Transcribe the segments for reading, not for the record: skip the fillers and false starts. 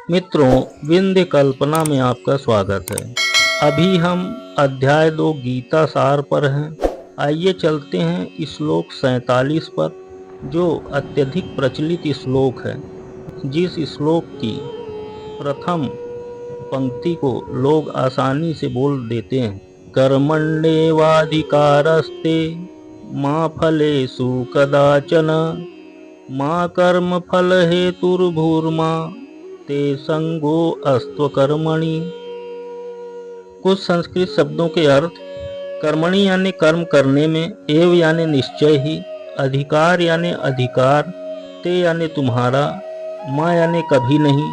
मित्रों, विंध्य कल्पना में आपका स्वागत है। अभी हम अध्याय 2 गीता सार पर हैं। आइए चलते हैं श्लोक 47 पर, जो अत्यधिक प्रचलित श्लोक है। जिस श्लोक की प्रथम पंक्ति को लोग आसानी से बोल देते हैं। कर्मण्येवाधिकारस्ते मा फलेषु कदाचन मा कर्म फल हेतुर्भूर्मा ते संगो अस्त्व कर्मणि। कुछ संस्कृत शब्दों के अर्थ: कर्मणि यानी कर्म करने में, एव यानी निश्चय ही, अधिकार यानी अधिकार, ते यानी तुम्हारा, मा यानी कभी नहीं,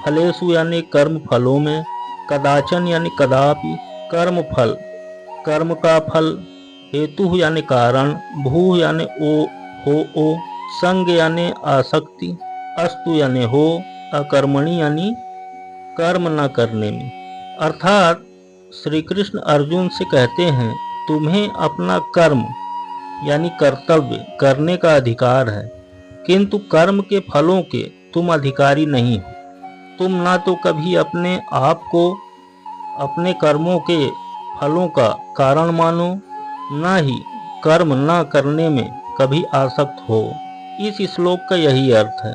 फलेषु यानी कर्म फलों में, कदाचन यानी कदापि, कर्म फल कर्म का फल, हेतु यानी कारण, भू यानी ओ, संग यानी आसक्ति, अस्तु यानी हो, अकर्मणि यानी कर्म न करने में। अर्थात श्री कृष्ण अर्जुन से कहते हैं, तुम्हें अपना कर्म यानी कर्तव्य करने का अधिकार है, किंतु कर्म के फलों के तुम अधिकारी नहीं हो। तुम ना तो कभी अपने आप को अपने कर्मों के फलों का कारण मानो, ना ही कर्म न करने में कभी आसक्त हो। इस श्लोक का यही अर्थ है।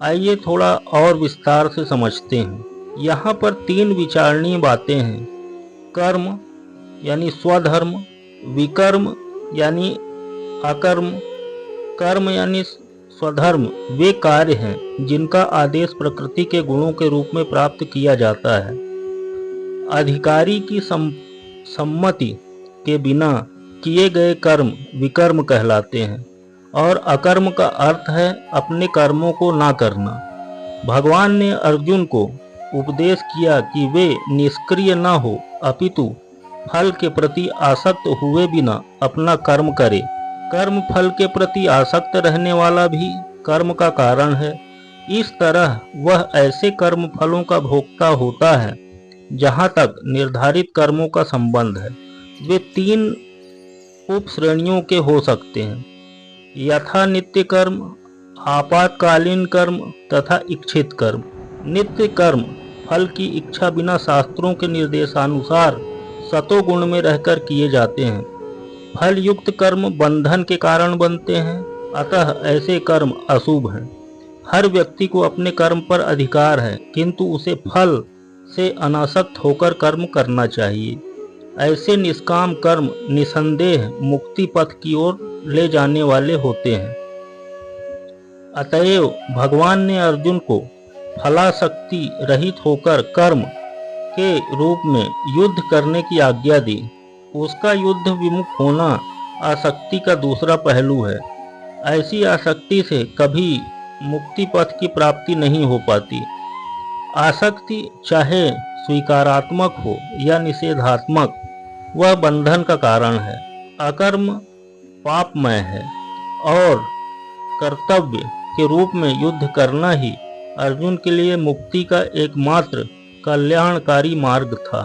आइए थोड़ा और विस्तार से समझते हैं। यहाँ पर 3 विचारणीय बातें हैं। कर्म यानी स्वधर्म, विकर्म यानी अकर्म। कर्म यानी स्वधर्म वे कार्य हैं जिनका आदेश प्रकृति के गुणों के रूप में प्राप्त किया जाता है। अधिकारी की सम्मति के बिना किए गए कर्म विकर्म कहलाते हैं, और अकर्म का अर्थ है अपने कर्मों को ना करना। भगवान ने अर्जुन को उपदेश किया कि वे निष्क्रिय न हो, अपितु फल के प्रति आसक्त हुए बिना अपना कर्म करे। कर्म फल के प्रति आसक्त रहने वाला भी कर्म का कारण है। इस तरह वह ऐसे कर्म फलों का भोक्ता होता है जहाँ तक निर्धारित कर्मों का संबंध है। वे 3 उप श्रेणियों के हो सकते हैं: यथा नित्य कर्म, आपातकालीन कर्म तथा इच्छित कर्म। नित्य कर्म फल की इच्छा बिना शास्त्रों के निर्देशानुसार सतोगुण में रहकर किए जाते हैं। फल युक्त कर्म बंधन के कारण बनते हैं, अतः ऐसे कर्म अशुभ हैं। हर व्यक्ति को अपने कर्म पर अधिकार है, किंतु उसे फल से अनासक्त होकर कर्म करना चाहिए। ऐसे निष्काम कर्म निसंदेह मुक्ति पथ की ओर ले जाने वाले होते हैं। अतएव भगवान ने अर्जुन को फलासक्ति रहित होकर कर्म के रूप में युद्ध करने की आज्ञा दी। उसका युद्ध विमुख होना आसक्ति का दूसरा पहलू है। ऐसी आसक्ति से कभी मुक्ति पथ की प्राप्ति नहीं हो पाती। आसक्ति चाहे स्वीकारात्मक हो या निषेधात्मक, वह बंधन का कारण है। अकर्म पापमय है, और कर्तव्य के रूप में युद्ध करना ही अर्जुन के लिए मुक्ति का एकमात्र कल्याणकारी मार्ग था।